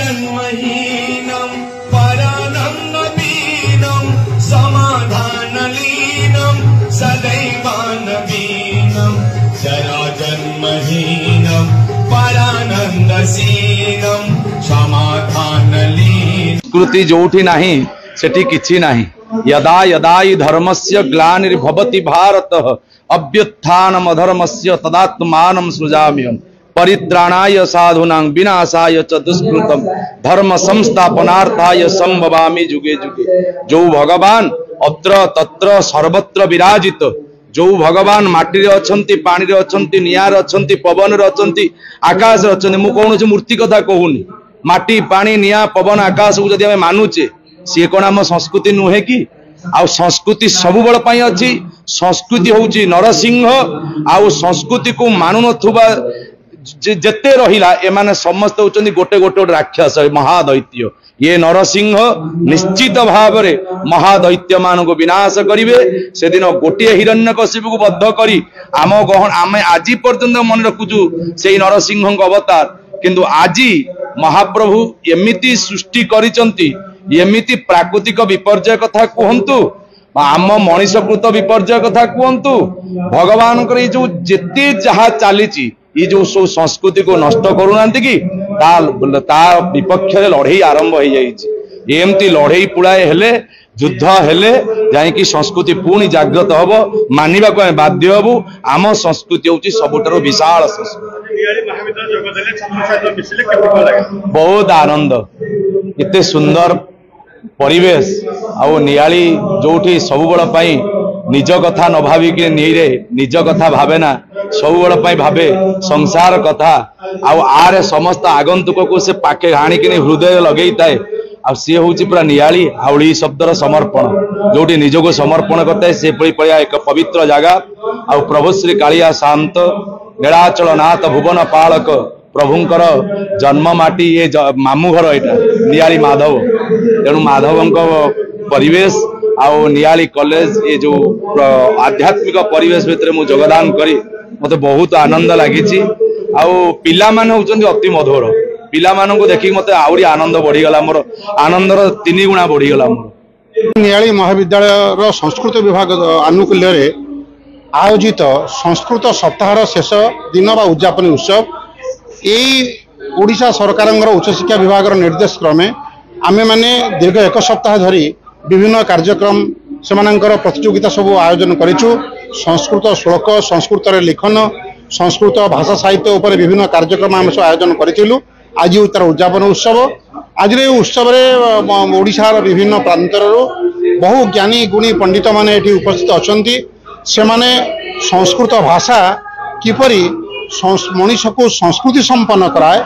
जन्महीनं परानन्दवीनं समाधानलीनं सदैवानवीनं जरा जन्महीनं परानन्दसीनं समाधानलीनं। कृति जोठी नाही सेठी किछि नाही। यदा यदा हि धर्मस्य ग्लानिर्भवति भारतः अभ्युत्थानम् अधर्मस्य तदात्मानं सृजाम्यहम्। परित्राणाय साधूनां विनाशाय च दुष्कृतम् धर्म संस्थापनार्थाय संभवामि जुगे जुगे। जो भगवान अत्र तत्र सर्वत्र विराजित, जो भगवान माटी रे अछंती, पानी रे अछंती, निया रे अछंती, पवन रे अछंती, आकाश रे अछंती। मु कोनोसी मूर्ति कथा कहूनी। माटी पानी निया पवन आकाश को जदि आमे मानुचे सी कोन आम संस्कृति नुहे कि? आ संस्कृति सबु बळ पई अछि। संस्कृति होउची नरसिंह। आ संस्कृति को मानु नथुबा जेते रहिला एमाने समस्त होचंदी गोटे गोटे राक्षस महादैत्य। ये नरसिंह निश्चित भाव रे महादैत्य मान को विनाश करिवे। से दिन गोटे हिरण्यकशिपु को बद्ध करी आम गहन आमे आजि पर्यंत मन रखुचु सेई नरसिंह अवतार। किंतु आजि महाप्रभु एमिति सृष्टि करिचंती, एमिति प्राकृतिक विपर्यय कथा कहंतु, आम मनीषकृत विपर्यय कथा कहंतु, भगवान जो जेते जहा चली ये जो सब संस्कृति को नष्ट करूना कि ता विपक्ष लड़ई आरंभ हो जाती। लड़ई पुड़ाए हेले युद्ध हेले जाकि संस्कृति पुणी जागृत हम मानवा को बाध्य हबू। आम संस्कृति हूँ सबुठार विशाल संस्कृति। बहुत आनंद, एते सुंदर परिवेश आउ नियाली जोठी सब बड़ निज कथा न भाविक निज कथा भावे ना, सब बड़ भावे संसार कथा। आरे समस्त आगंतुक को से पाखे हाणिकी हृदय लगे थाए। सी हूँ पूरा नियाली हाउली शब्दर समर्पण, जोटी निज को समर्पण करता है से पड़िया एक पवित्र जगह। आ प्रभु श्री कालिया शांत नीलाचल नाथ भुवन पालक प्रभुंकर जन्म माटी ये मामू घर यहाँ नियाली माधव। तेणु माधव परिवेश आउ नियाली कॉलेज ये जो आध्यात्मिक परिवेश भितर मु योगदान करी मते बहुत आनंद लगी। आउ पिला माने होचंदी अति मधुर। पिला मानन को देखि मते आउरी आनंद बढ़ी गला। मोर आनंदर 3 गुणा बढ़ी गला। मोर नियाली महाविद्यालय रो संस्कृत विभाग आनुकूल्य रे आयोजित संस्कृत सप्ताहर शेष दिन बा उद्यापन उत्सव यही ओडिशा सरकार उच्च शिक्षा विभाग निर्देश क्रमे आमे माने दीर्घ 1 सप्ताह धरी विभिन्न कार्यक्रम से प्रतियोगिता सब आयोजन करिछु। संस्कृत श्लोक, संस्कृत लिखन, संस्कृत भाषा साहित्य उपर विभिन्न कार्यक्रम आम सब आयोजन करिथिलु। आज तार उद्यापन उत्सव। आज उत्सव ओडिशार विभिन्न प्रांतर बहु ज्ञानी गुणी पंडित माने एठी उपस्थित अछंती। से माने संस्कृत भाषा किपरि मनीष को संस्कृति संपन्न कराए,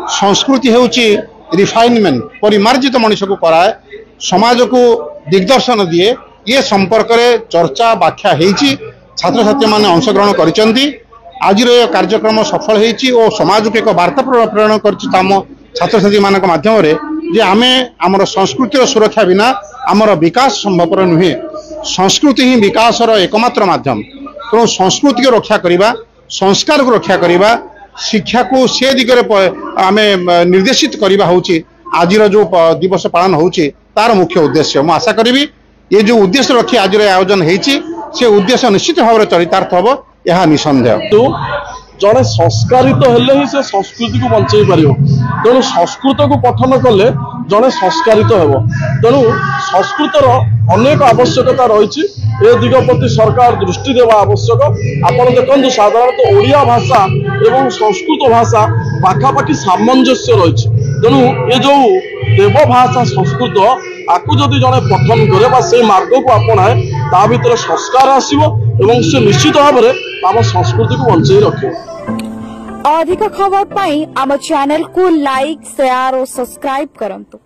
संस्कृति हेउची रिफाइनमेंट परिमार्जित मनीष को कराए, समाज को दिग्दर्शन दिए, ये संपर्क में चर्चा व्याख्या होती। छात्र छात्री माने अंशग्रहण करिसेंती। आज कार्यक्रम सफल होती और समाज को एक वार्ता प्रेरण कर छात्र छात्री मान माध्यम जे आमे आमर संस्कृतिर सुरक्षा बिना आमर विकास संभवपर नुहे। संस्कृति ही विकासर एकमात्र माध्यम। तेणु संस्कृति को रक्षा करवा, संस्कार को रक्षा करवा, शिक्षा को से दिगरे आमे निर्देशित करवा होची आज जो दिवस पालन होची तार मुख्य उद्देश्य। मु आशा करी ये जो उद्देश्य रखी आज आयोजन होती से उद्देश्य निश्चित भाव में चरितार्थ हम यह निसंदेह। जड़े संस्कारित हेले ही से संस्कृति को बंचाई पार। तेणु संस्कृत को पठन कले जड़े संस्कारित हेब। तेणु संस्कृतर अनेक आवश्यकता रही ए दिग प्रति सरकार दृष्टि देवा आवश्यक। आपड़ देखो साधारणतः ओडिया भाषा एवं संस्कृत भाषा पाखापाखि सामंजस्य रही। तेणु ये जो देव भाषा संस्कृत आपको जदि जड़े पठन करे से मार्ग को अपनाए ता भीतर संस्कार आसव एवं से निश्चित भाव में आम संस्कृति को बंचाई रखे। अधिक खबर पाई आम चैनल को लाइक, शेयर और सब्सक्राइब करंतु।